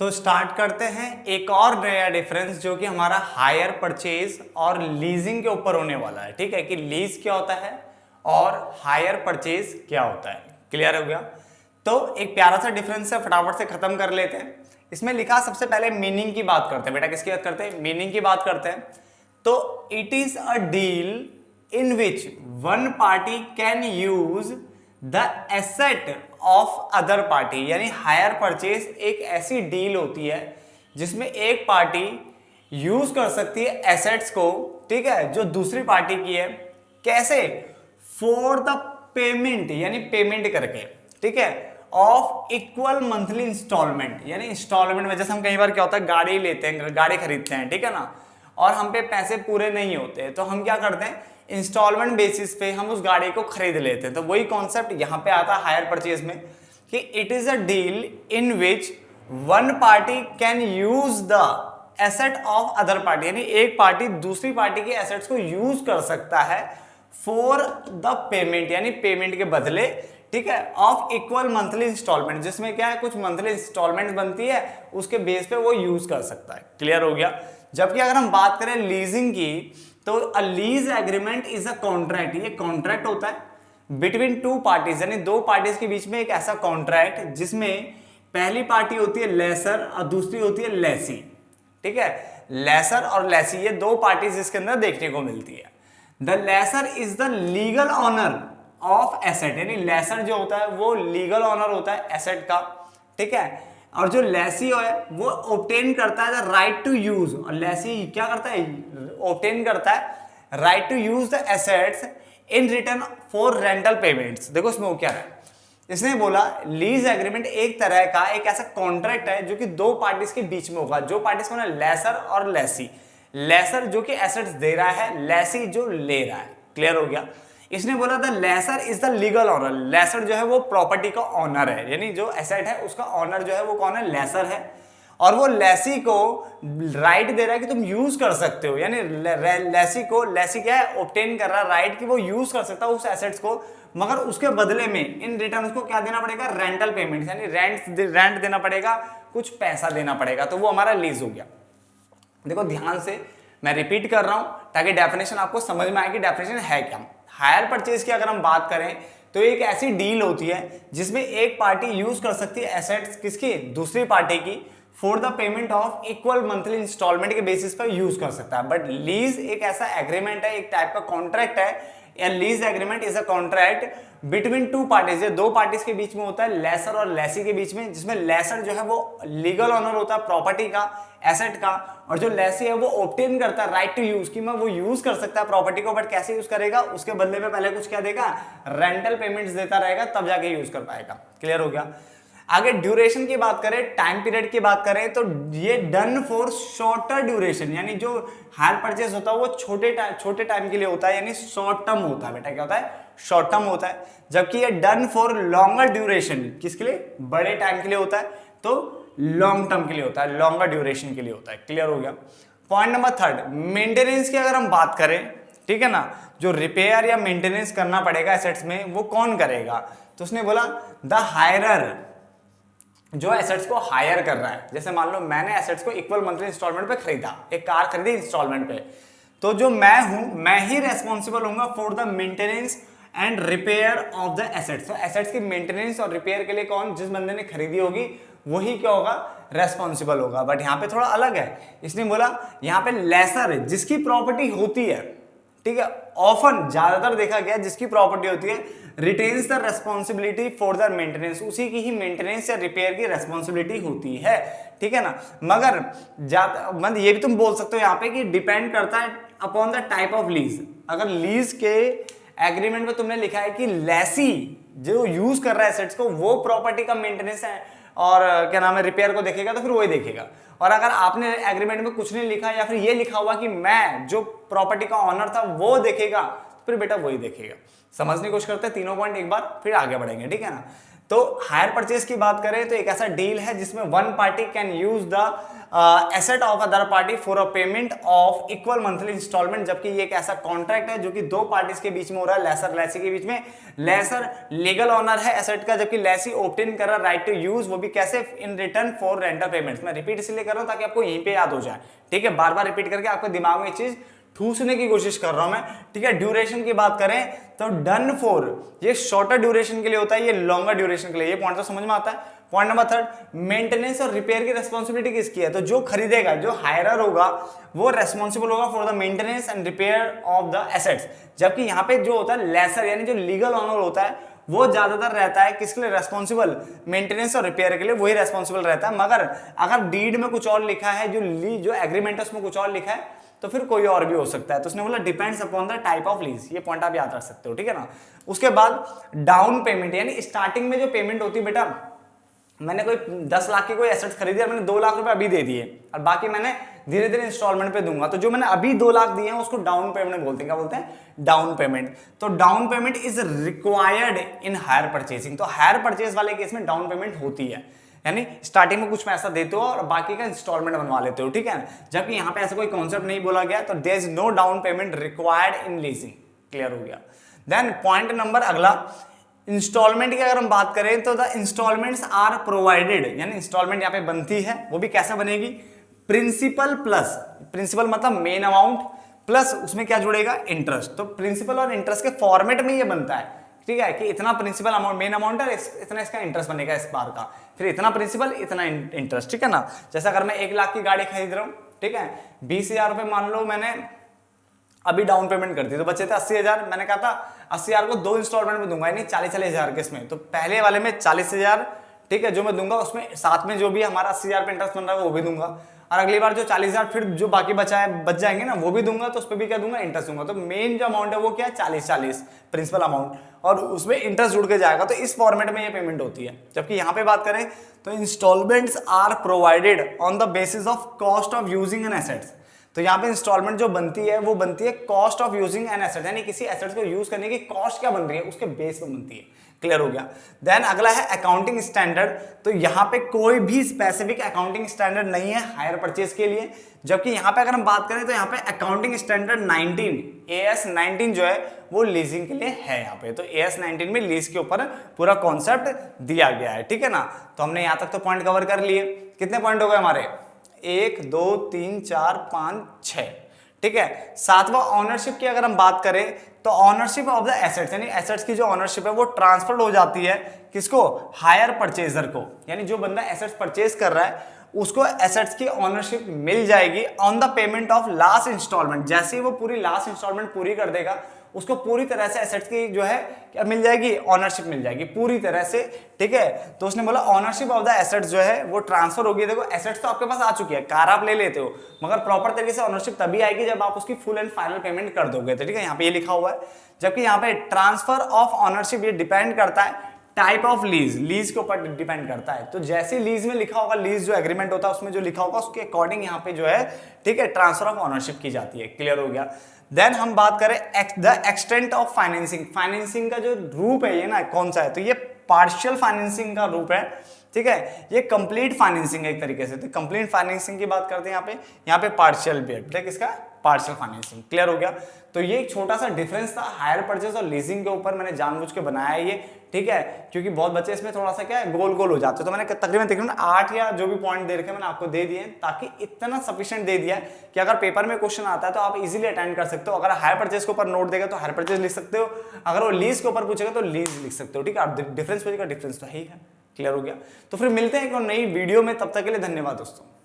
तो स्टार्ट करते हैं एक और नया डिफरेंस जो कि हमारा हायर परचेज और लीजिंग के ऊपर होने वाला है। ठीक है कि लीज क्या होता है और हायर परचेज क्या होता है। क्लियर हो गया। तो एक प्यारा सा डिफरेंस है, फटाफट से खत्म कर लेते हैं। इसमें लिखा सबसे पहले मीनिंग की बात करते हैं। बेटा किसकी बात करते हैं? मीनिंग की बात करते हैं। तो it is a deal in which one party can use the asset of other party, यानी हायर परचेज एक ऐसी डील होती है जिसमें एक पार्टी यूज कर सकती है एसेट्स को, ठीक है, जो दूसरी पार्टी की है। कैसे? फॉर द पेमेंट, यानी पेमेंट करके, ठीक है, ऑफ इक्वल मंथली इंस्टॉलमेंट, यानी इंस्टॉलमेंट में जैसे हम कई बार क्या होता है गाड़ी लेते हैं, गाड़ी खरीदते हैं, ठीक है ना, और हम पे पैसे पूरे नहीं होते तो हम क्या करते हैं, इंस्टॉलमेंट बेसिस पे हम उस गाड़ी को खरीद लेते हैं। तो वही कॉन्सेप्ट यहां पे आता है हायर परचेज में कि it is a deal in which one party can use the asset of other party, यानी एक पार्टी दूसरी पार्टी के एसेट्स को यूज कर सकता है फॉर द पेमेंट, यानी पेमेंट के बदले, ठीक है, ऑफ इक्वल मंथली इंस्टॉलमेंट, जिसमें क्या है कुछ मंथली इंस्टॉलमेंट बनती है, उसके बेस पे वो यूज कर सकता है। क्लियर हो गया। जबकि अगर हम बात करें लीजिंग की, तो अ lease agreement is a contract, ये कॉन्ट्रैक्ट होता है बिटवीन टू पार्टीज, यानी दो पार्टीज के बीच में एक ऐसा कॉन्ट्रैक्ट जिसमें पहली पार्टी होती है लेसर और दूसरी होती है लेसी। ठीक है, लेसर और लेसी ये दो पार्टीज इसके अंदर देखने को मिलती है। The lessor is the legal owner of asset, यानी लेसर जो होता है वो लीगल ऑनर होता है एसेट का, ठीक है, और जो लेसी है वो ऑब्टेन करता है द राइट टू यूज, और लेसी क्या करता है, ऑब्टेन करता है right to use the assets in return for rental payments. देखो इसमें वो क्या है, इसने बोला लीज एग्रीमेंट एक तरह का एक ऐसा कॉन्ट्रैक्ट है जो कि दो पार्टीज के बीच में होगा। जो पार्टीज को ना लेसर और लेसी, लेसर जो कि एसेट्स दे रहा है, लेसी जो ले रहा है। क्लियर हो गया। इसने बोला the lessor is the legal owner, lessor जो है वो प्रॉपर्टी का ऑनर है, यानी जो एसेट है उसका ऑनर जो है वो कौन है, लेसर है, और वो लेसी को राइट दे रहा है कि तुम यूज कर सकते हो, यानी लेसी को, लेसी क्या है, ऑब्टेन कर रहा है राइट कि वो यूज कर सकता है उस एसेट्स को, मगर उसके बदले में इन रिटर्न उसको क्या देना पड़ेगा, रेंटल पेमेंट, यानी रेंट देना पड़ेगा, कुछ पैसा देना पड़ेगा। तो वो हमारा लीज हो गया। देखो ध्यान से मैं रिपीट कर रहा हूं ताकि डेफिनेशन आपको समझ में आए कि डेफिनेशन है क्या। हायर परचेज की अगर हम बात करें तो एक ऐसी डील होती है जिसमें एक पार्टी यूज कर सकती है एसेट्स किसकी, दूसरी पार्टी की, for the payment of equal monthly instalment के बेसिस पर यूज कर सकता है। बट लीज एक ऐसा एग्रीमेंट है, एक टाइप का कॉन्ट्रैक्ट है, या lease agreement is a contract between two parties, दो पार्टीज के बीच में होता है, लेसर और लेसी के बीच में, जिसमें लेसर जो है वो लीगल ऑनर होता है प्रॉपर्टी का, एसेट का, और जो लेसी है वो ऑब्टेन करता है राइट टू यूज, कि मैं वो यूज कर सकता है प्रॉपर्टी को, बट कैसे यूज करेगा, उसके बदले में पहले कुछ क्या देगा, रेंटल पेमेंट्स देता रहेगा, तब जाके यूज कर पाएगा। क्लियर हो गया। आगे ड्यूरेशन की बात करें, टाइम पीरियड की बात करें, तो ये डन फॉर शॉर्टर ड्यूरेशन, यानी जो हायर परचेज होता है वो छोटे टाइम के लिए होता है, यानी शॉर्ट टर्म होता है। बेटा क्या होता है, शॉर्ट टर्म होता है। जबकि ये डन फॉर लॉन्गर ड्यूरेशन, किसके लिए, बड़े टाइम के लिए होता है, तो लॉन्ग टर्म के लिए होता है, लॉन्गर ड्यूरेशन के लिए होता है। क्लियर हो गया। पॉइंट नंबर थर्ड, मेंटेनेंस की अगर हम बात करें, ठीक है ना, जो रिपेयर या मेंटेनेंस करना पड़ेगा एसेट्स में वो कौन करेगा, तो उसने बोला द हायरर, जो एसेट्स को हायर कर रहा है। जैसे मान लो मैंने एसेट्स को इक्वल मंथली इंस्टॉलमेंट पे खरीदा, एक कार खरीदी इंस्टॉलमेंट पे, तो जो मैं हूं मैं ही रेस्पॉन्सिबल होऊंगा for the maintenance and repair of the assets. तो एसेट्स की मेंटेनेंस और रिपेयर के लिए कौन, जिस बंदे ने खरीदी होगी वही क्या होगा, रेस्पॉन्सिबल होगा। बट यहाँ पे थोड़ा अलग है, इसने बोला यहाँ पे लेसर जिसकी प्रॉपर्टी होती है, ठीक है, ऑफन ज्यादातर देखा गया जिसकी प्रॉपर्टी होती है, retains the responsibility for the maintenance, उसी की ही मेंटेनेंस या रिपेयर की रेस्पॉन्सिबिलिटी होती है। ठीक है ना। मगर मतलब ये भी तुम बोल सकते हो यहाँ पे कि डिपेंड करता है upon the type of lease. अगर लीज के एग्रीमेंट में तुमने लिखा है कि लेसी जो यूज कर रहा है एसेट्स को वो प्रॉपर्टी का मेंटेनेंस है और क्या नाम है रिपेयर को देखेगा, तो फिर वही देखेगा। और अगर आपने एग्रीमेंट में कुछ नहीं लिखा या फिर ये लिखा हुआ कि मैं जो प्रॉपर्टी का ऑनर था वो देखेगा, तो फिर बेटा वही देखेगा। समझने की कोशिश करते हैं तीनों पॉइंट एक बार, फिर आगे बढ़ेंगे। ठीक है ना। तो हायर परचेज की बात करें तो एक ऐसा डील है जिसमें one party can use the asset of other party for a payment of equal monthly instalment, जबकि ये एक ऐसा कॉन्ट्रैक्ट है जो कि दो पार्टीज के बीच में हो रहा है, लेसर लेसी के बीच में। लेसर लीगल ऑनर है एसेट का, जबकि लेसी ऑब्टेन कर रहा है राइट टू यूज, वो भी कैसे, इन रिटर्न फॉर रेंटल पेमेंट्स। मैं रिपीट इसलिए कर रहा हूं ताकि आपको यहीं पे याद हो जाए, ठीक है, बार बार रिपीट करके आपके दिमाग में ये चीज ठूसने की कोशिश कर रहा हूं मैं, ठीक है। ड्यूरेशन की बात करें तो डन फॉर, ये शॉर्टर ड्यूरेशन के लिए होता है, ये लॉन्गर ड्यूरेशन के लिए, ये पॉइंट तो समझ में आता है। पॉइंट नंबर 3, मेंटेनेंस और रिपेयर की रेस्पॉन्सिबिलिटी किसकी है, तो जो खरीदेगा, जो हायरर होगा वो रेस्पॉन्सिबल होगा for the maintenance and repair of the assets, जबकि यहाँ पे जो होता है लेसर यानी जो लीगल ऑनर होता है वो ज्यादातर रहता है किसके लिए रेस्पॉन्सिबल, मेंटेनेंस और रिपेयर के लिए वही रेस्पॉन्सिबल रहता है। मगर अगर डीड में कुछ और लिखा है, जो एग्रीमेंट है उसमें कुछ और लिखा है, तो फिर कोई और भी हो सकता है। तो उसने बोला depends upon the type of lease, ये पॉइंट आप याद रख सकते हो, ठीक है ना। उसके बाद डाउन पेमेंट, यानी स्टार्टिंग में जो पेमेंट होती है, बेटा मैंने कोई 10 लाख की कोई एसेट खरीदी और मैंने 2 लाख रुपए अभी दे दिए और बाकी मैंने धीरे धीरे इंस्टॉलमेंट पे दूंगा, तो जो मैंने अभी 2 लाख दिए हैं उसको डाउन पेमेंट बोलते हैं। क्या बोलते हैं, डाउन पेमेंट। तो down payment is required in hire purchasing, तो हायर परचेज वाले केस में डाउन पेमेंट होती है, यानी स्टार्टिंग में कुछ पैसा देते हो और बाकी का इंस्टॉलमेंट बनवा लेते हो, ठीक है। जबकि यहाँ पे ऐसा कोई कॉन्सेप्ट नहीं बोला गया, तो there is no down payment required in leasing, clear हो गया। देन पॉइंट नंबर अगला, इंस्टॉलमेंट की अगर हम बात करें तो द इंस्टॉलमेंट्स आर प्रोवाइडेड, यानी इंस्टॉलमेंट यहाँ पे बनती है, वो भी कैसे बनेगी, प्रिंसिपल प्लस, प्रिंसिपल मतलब मेन अमाउंट प्लस उसमें क्या जुड़ेगा, इंटरेस्ट। तो प्रिंसिपल और इंटरेस्ट के फॉर्मेट में ये बनता है, ठीक है, कि इतना प्रिंसिपल अमाउंट मेन अमाउंट है, इतना इसका इंटरेस्ट बनेगा इस बार का, फिर इतना प्रिंसिपल इतना इंटरेस्ट, ठीक है ना। जैसे अगर मैं 1 लाख की गाड़ी खरीद रहा हूँ, ठीक है, 20,000 रुपए मान लो मैंने अभी डाउन पेमेंट कर दी, तो बचे थे 80,000, मैंने कहा था 80,000 को 2 इंस्टॉलमेंट में दूंगा, यानी 40,000 के इसमें, तो पहले वाले में 40,000, ठीक है, जो मैं दूंगा उसमें साथ में जो भी हमारा 80,000 पे इंटरेस्ट बन रहा है वो भी दूंगा, और अगली बार जो 40,000 फिर जो बाकी बच जाएंगे ना वो भी दूंगा, तो उस पर भी क्या दूंगा, इंटरेस्ट दूंगा। तो मेन जो अमाउंट है वो क्या है, 40 प्रिंसिपल अमाउंट, और उसमें इंटरेस्ट जुड़ के जाएगा, तो इस फॉर्मेट में ये पेमेंट होती है। जबकि यहाँ पे बात करें तो instalments are provided on the basis of cost of using an assets, तो यहाँ पे इंस्टॉलमेंट जो बनती है वो बनती है cost of using an asset, यानी किसी एसेट को यूज करने की कॉस्ट क्या बन रही है उसके बेस पे बनती है, क्लियर हो गया। देन अगला है अकाउंटिंग स्टैंडर्ड, तो यहाँ पे कोई भी स्पेसिफिक अकाउंटिंग स्टैंडर्ड नहीं है हायर परचेज के लिए, जबकि यहाँ पे अगर हम बात करें तो यहाँ पे अकाउंटिंग स्टैंडर्ड 19 AS 19 जो है वो लीजिंग के लिए है यहाँ पे, तो AS 19 में लीज के ऊपर पूरा कॉन्सेप्ट दिया गया है, ठीक है ना। तो हमने यहाँ तक तो पॉइंट कवर कर लिए, कितने पॉइंट हो गए हमारे, 1 2 3 4 5 6, ठीक है। 7वां ऑनरशिप की अगर हम बात करें तो ऑनरशिप ऑफ द एसेट्स, यानी एसेट्स की जो ऑनरशिप है वो ट्रांसफर हो जाती है किसको, हायर परचेजर को, यानी जो बंदा एसेट्स परचेज कर रहा है उसको एसेट्स की ऑनरशिप मिल जाएगी on the payment of last instalment. जैसे ही वो पूरी लास्ट इंस्टॉलमेंट पूरी कर देगा उसको पूरी तरह से एसेट्स की जो है क्या मिल जाएगी, ऑनरशिप मिल जाएगी पूरी तरह से, ठीक है। तो उसने बोला ऑनरशिप ऑफ द एसेट्स जो है वो ट्रांसफर होगी। देखो एसेट्स तो आपके पास आ चुकी है, कार आप ले लेते हो, मगर प्रॉपर तरीके से ऑनरशिप तभी आएगी जब आप उसकी फुल एंड फाइनल पेमेंट कर दोगे, तो ठीक है, यहाँ पे ये लिखा हुआ है। जबकि यहाँ पे ट्रांसफर ऑफ ऑनरशिप ये डिपेंड करता है टाइप ऑफ लीज, लीज के ऊपर डिपेंड करता है। तो जैसे लीज में लिखा होगा, लीज जो एग्रीमेंट होता है उसमें जो लिखा होगा उसके अकॉर्डिंग यहाँ पे जो है, ठीक है, ट्रांसफर ऑफ ऑनरशिप की जाती है, क्लियर हो गया। देन हम बात करें the extent of financing, financing का जो रूप है ये ना कौन सा है, तो ये पार्शियल फाइनेंसिंग का रूप है, ठीक है, ये कंप्लीट फाइनेंसिंग है एक तरीके से। तो कंप्लीट फाइनेंसिंग की बात करते हैं यहाँ पे पार्शियल भी है, किसका, पार्शियल फाइनेंसिंग, क्लियर हो गया। तो ये एक छोटा सा डिफरेंस था हायर परचेज और लीजिंग के ऊपर, मैंने जानबूझ के बनाया है ये, ठीक है, क्योंकि बहुत बच्चे इसमें थोड़ा सा क्या है गोल गोल हो जाते हैं। तो मैंने तकरीबन 8 या जो भी पॉइंट दे रखे मैंने आपको दे दिए, ताकि इतना सफिशिएंट दे दिया कि अगर पेपर में क्वेश्चन आता है तो आप इजीली अटेंड कर सकते हो। अगर हायर परचेज के ऊपर नोट देगा तो हायर परचेज लिख सकते हो, अगर वो लीज के ऊपर पूछेगा तो लीज लिख सकते हो, ठीक है। डिफरेंस पूछेगा, डिफरेंस तो है ही है, क्लियर हो गया। तो फिर मिलते हैं एक नई वीडियो में, तब तक के लिए धन्यवाद दोस्तों।